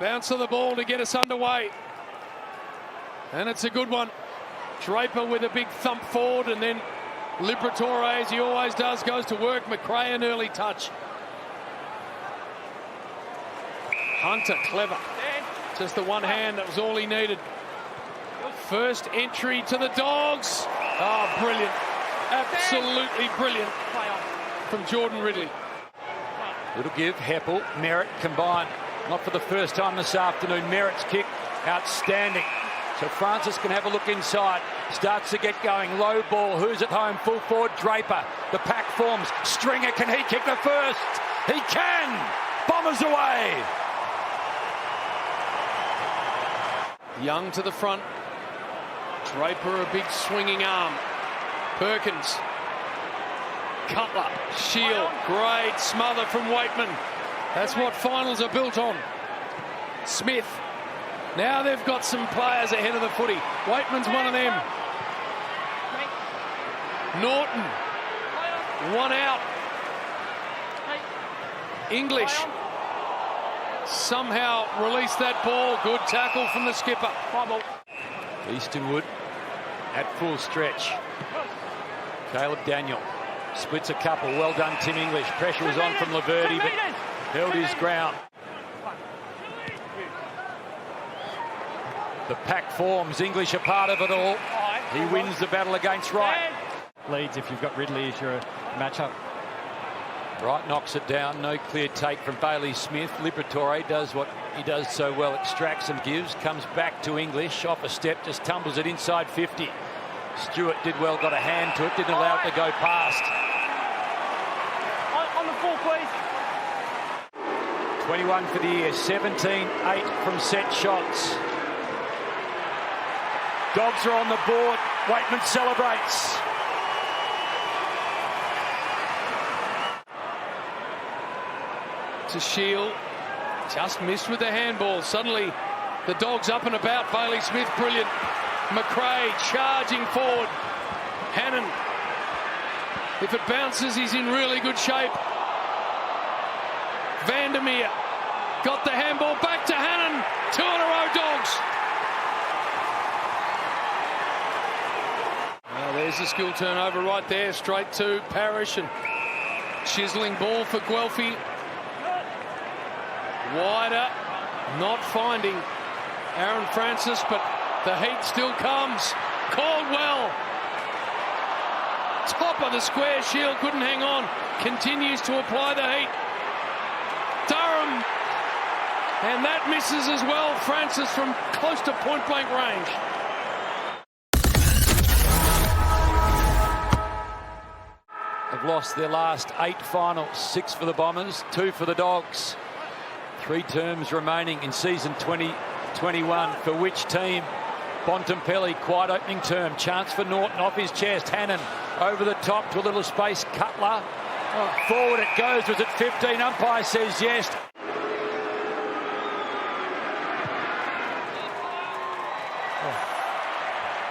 Bounce of the ball to get us underway. And it's a good one. Draper with a big thump forward, and then Liberatore, as he always does, goes to work. McRae an early touch. Hunter, clever. Just the one hand, that was all he needed. First entry to the Dogs. Oh, brilliant. Absolutely brilliant from Jordan Ridley. Little give, Heppel, Merritt combined. Not for the first time this afternoon. Merritt's kick, outstanding. So Francis can have a look inside. Starts to get going. Low ball. Who's at home? Full forward. Draper. The pack forms. Stringer, can he kick the first? He can! Bombers away! Young to the front. Draper, a big swinging arm. Perkins. Cutler. Shield. Great smother from Waitman. That's what finals are built on. Smith. Now they've got some players ahead of the footy. Waitman's one of them. Norton. One out. English. Somehow released that ball. Good tackle from the skipper. Eastonwood at full stretch. Caleb Daniel splits a couple. Well done, Tim English. Pressure was on from Laverty, but held his ground. The pack forms. English a part of it all. He wins the battle against Wright. Leads if you've got Ridley as your matchup. Wright knocks it down. No clear take from Bailey Smith. Liberatore does what he does so well. Extracts and gives. Comes back to English. Off a step. Just tumbles it inside 50. Stewart did well. Got a hand to it. Didn't allow it to go past. On the full, please. 21 for the year. 17-8 from set shots. Dogs are on the board. Waitman celebrates. To Shield. Just missed with the handball. Suddenly the Dogs up and about. Bailey Smith, brilliant. McRae charging forward. Hannon. If it bounces, he's in really good shape. Vandermeer got the handball back to Hannon. 2 in a row, Dogs. There's the skill turnover right there, straight to Parrish, and chiseling ball for Guelphy. Wider, not finding Aaron Francis, but the heat still comes. Caldwell, top of the square. Shield couldn't hang on, continues to apply the heat. Durham, and that misses as well. Francis from close to point blank range. Have lost their last 8 finals. 6 for the Bombers, 2 for the Dogs. 3 terms remaining in season 2021 for which team? Bontempelli, quiet opening term. Chance for Norton off his chest. Hannon over the top to a little space. Cutler. Forward it goes. Was it 15? Umpire says yes.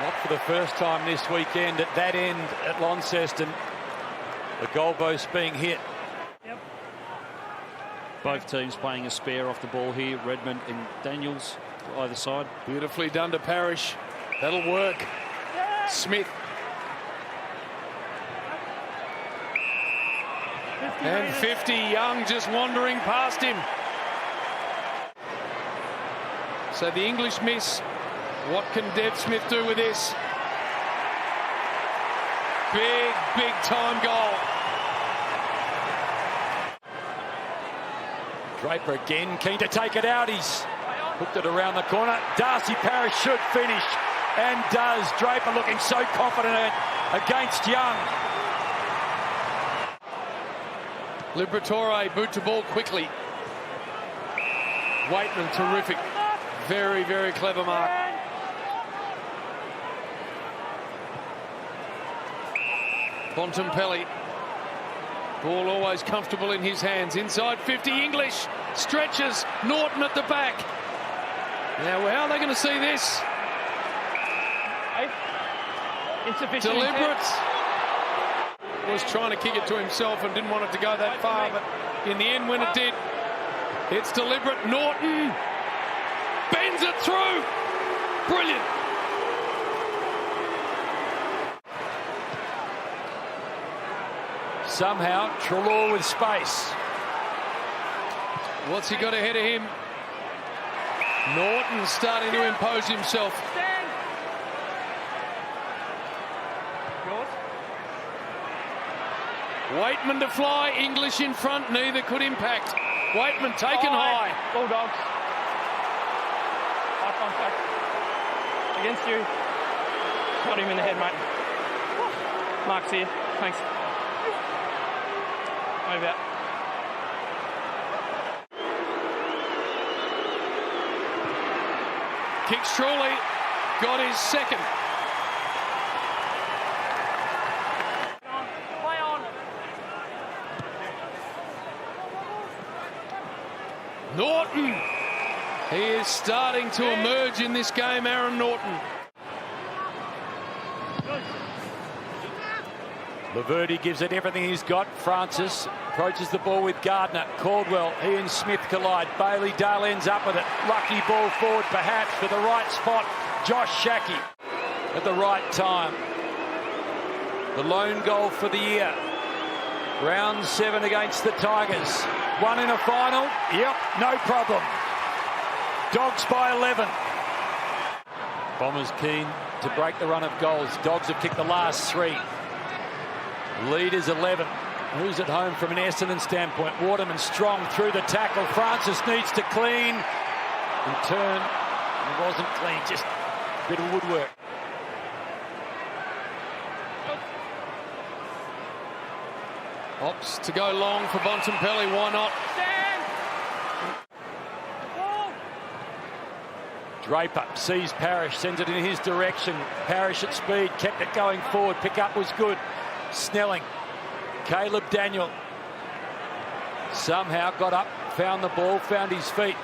Not for the first time this weekend at that end at Launceston. The goalpost being hit. Both teams playing a spare off the ball here. Redmond and Daniels either side. Beautifully done to Parrish. That'll work. Smith. And 50, Young just wandering past him. So the English miss. What can Dev Smith do with this? Big, big time goal. Draper again, keen to take it out. He's hooked it around the corner. Darcy Parish should finish, and does. Draper looking so confident against Young. Liberatore boot to ball quickly. Waitman, terrific. Very, very clever mark. Bontempelli. Ball always comfortable in his hands. Inside 50, English stretches. Norton at the back. Now, how are they going to see this? Insufficient. Deliberate. Was trying to kick it to himself and didn't want it to go that far, but in the end, when it did, it's deliberate. Norton bends it through. Brilliant. Somehow, Treloar with space. What's he got ahead of him? Norton starting to impose himself. Stand. Yours. Waitman to fly, English in front, neither could impact. Waitman taken high. Bulldogs. Eye contact. Against you. Got him in the head, mate. Mark's here. Thanks. Move out. Kicks Trawley, got his second. Play on. Norton. He is starting to emerge in this game, Aaron Norton. Laverty gives it everything he's got. Francis approaches the ball with Gardner. Caldwell, he and Smith collide. Bailey Dale ends up with it. Lucky ball forward perhaps for the right spot. Josh Shackey at the right time. The lone goal for the year. Round 7 against the Tigers. One in a final. Yep, no problem. Dogs by 11. Bombers keen to break the run of goals. Dogs have kicked the last 3. Lead is 11. Who's at home from an Essendon standpoint? Waterman strong through the tackle. Francis needs to clean and turn. It wasn't clean, just a bit of woodwork. Opts to go long for Bontempelli, why not? Stand. Draper sees Parrish, sends it in his direction. Parrish at speed, kept it going forward. Pick up was good. Snelling. Caleb Daniel somehow got up, found the ball, found his feet.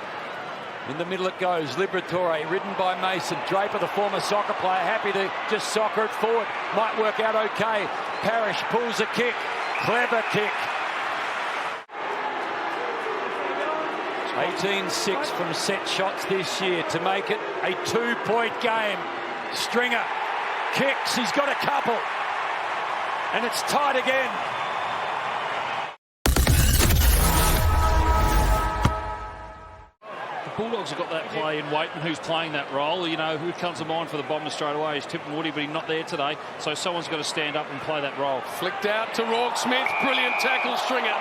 In the middle it goes. Liberatore, ridden by Mason. Draper, the former soccer player, happy to just soccer it forward. Might work out okay. Parrish pulls a kick. Clever kick. 18-6 from set shots this year to make it a 2-point game. Stringer kicks. He's got a couple. And it's tied again. The Bulldogs have got that play in Waitman, who's playing that role. You know, who comes to mind for the Bombers straight away is Tip and Woody, but he's not there today. So someone's got to stand up and play that role. Flicked out to Rourke Smith. Brilliant tackle, Stringer.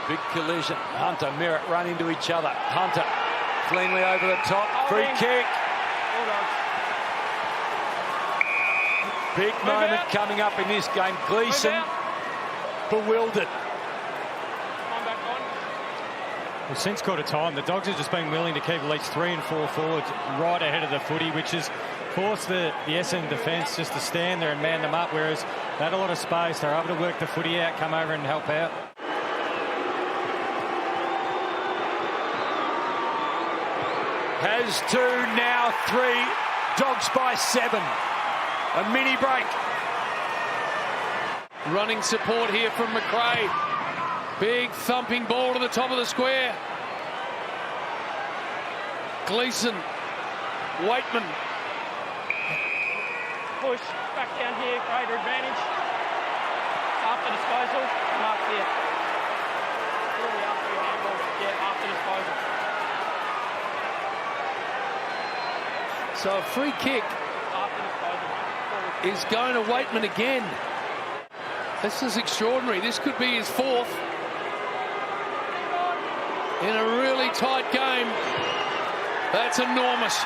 Big collision. Hunter, Merritt run into each other. Hunter cleanly over the top. Free kick. Big moment coming up in this game. Gleeson bewildered. Well, since quarter time, the Dogs have just been willing to keep at least 3 and 4 forwards right ahead of the footy, which has forced the Essendon defence just to stand there and man them up, whereas they had a lot of space. They're able to work the footy out, come over and help out. Has 2, now 3. Dogs by 7. A mini break. Running support here from McRae. Big thumping ball to the top of the square. Gleeson. Waitman. Push. Back down here. Greater advantage. After disposal. Mark's here. Really after your handball. Yeah, after disposal. So a free kick is going to Waitman again. This is extraordinary. This could be his 4th. In a really tight game. That's enormous.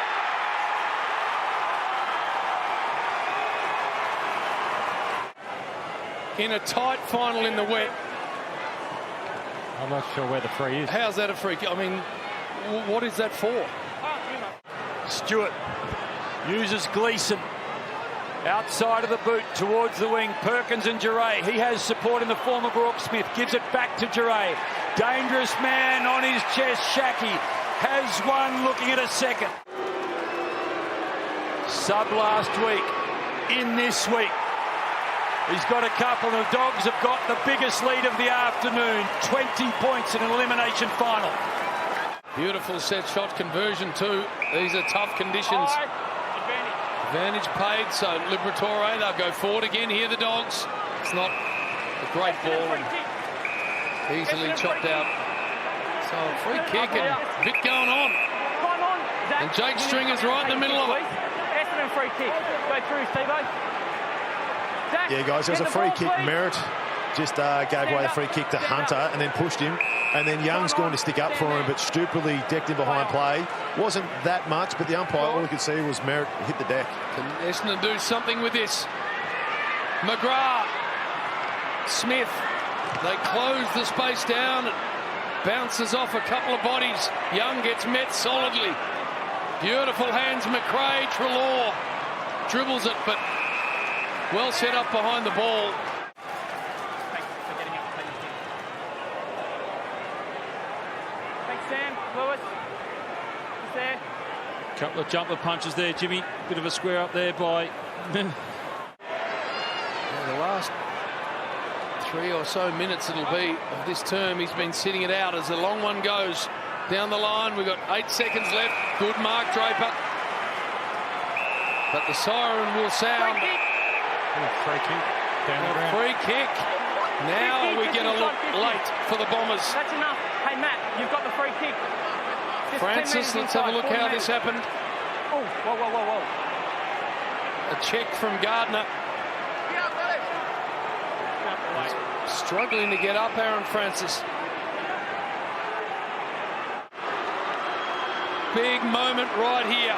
In a tight final in the wet. I'm not sure where the free is. How's that a free kick? I mean, what is that for? Stewart uses Gleeson outside of the boot towards the wing. Perkins and Duray. He has support in the form of Rourke Smith. Gives it back to Duray. Dangerous man on his chest. Shackey has one, looking at a second. Sub last week, in this week. He's got a couple, and the Dogs have got the biggest lead of the afternoon. 20 points in an elimination final. Beautiful set shot conversion too. These are tough conditions. Advantage paid, so Liberatore, they'll go forward again here, the Dogs. It's not a great ball and easily chopped out. So a free kick and a bit going on. And Jake Stringer's right in the middle of it. Essendon free kick. Go through, Steve-O. Yeah, guys, there was a free kick. Merritt just gave away the free kick to Hunter and then pushed him. And then Young's going to stick up for him, but stupidly decked him behind play. Wasn't that much, but the umpire, all he could see was Merritt hit the deck. Can Essendon do something with this? McGrath. Smith. They close the space down. It bounces off a couple of bodies. Young gets met solidly. Beautiful hands, McRae. Treloar dribbles it, but well set up behind the ball. Thanks, Sam. Lewis. There. Couple of jumper punches there, Jimmy. Bit of a square up there by... The last 3 or so minutes it'll be of this term, he's been sitting it out as the long one goes down the line. We've got 8 seconds left. Good mark, Draper. But the siren will sound. Free kick. Down the ground. Free kick. Now we get a look late for the Bombers. That's enough. Hey, Matt, you've got the free kick. Just Francis, let's have a look how this happened. Oh, whoa, whoa, whoa, whoa. A check from Gardner. Struggling to get up, Aaron Francis. Big moment right here.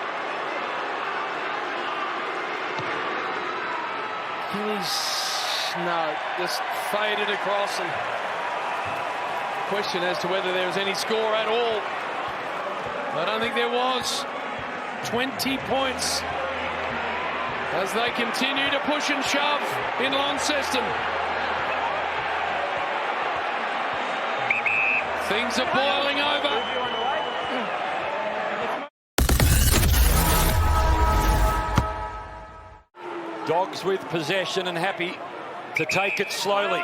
No, just faded across, and question as to whether there was any score at all. I don't think there was. 20 points as they continue to push and shove in Launceston. Things are boiling over. Dogs with possession and happy to take it slowly.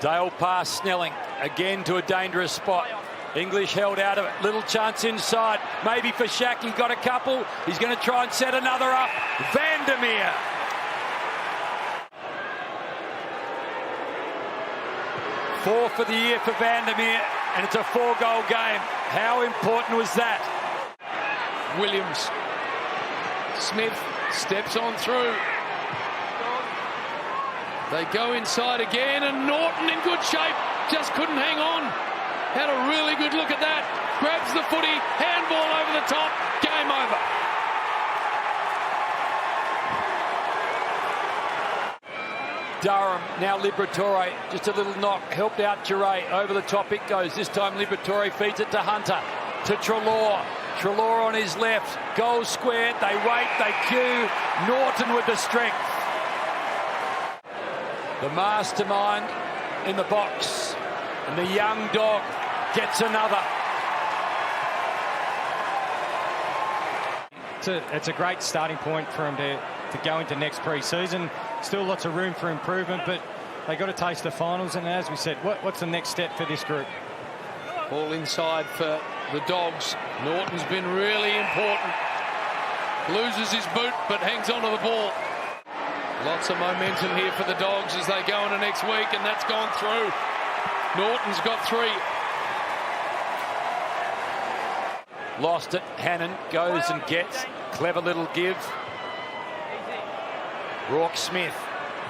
Dale pass Snelling again to a dangerous spot. English held out of it. Little chance inside. Maybe for Shaq. He got a couple. He's going to try and set another up. Vandermeer. Four for the year for Vandermeer, and it's a 4-goal game. How important was that? Williams. Smith steps on through. They go inside again, and Norton in good shape. Just couldn't hang on. Had a really good look at that. Grabs the footy. Handball over the top. Game over. Durham, now Liberatore, just a little knock, helped out Giray. Over the top it goes. This time Liberatore feeds it to Hunter, to Treloar. Treloar on his left, goal squared, they wait, they queue. Norton with the strength. The mastermind in the box, and the young dog gets another. It's a great starting point for him to go into next pre-season. Still lots of room for improvement, but they got to taste the finals, and as we said, what's the next step for this group? Ball inside for the Dogs. Norton's been really important. Loses his boot, but hangs onto the ball. Lots of momentum here for the Dogs as they go into next week, and that's gone through. Norton's got 3. Lost it. Hannon goes and gets. Clever little give. Rourke Smith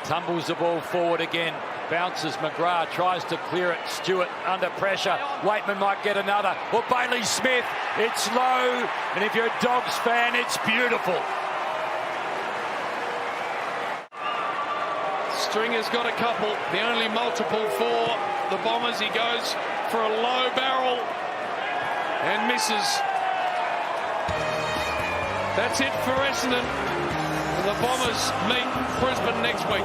tumbles the ball forward again. Bounces. McGrath tries to clear it. Stewart under pressure. Waitman might get another. Or Bailey Smith. It's low. And if you're a Dogs fan, it's beautiful. Stringer's got a couple. The only multiple for the Bombers. He goes for a low barrel and misses. That's it for Essendon. The Bombers meet Brisbane next week.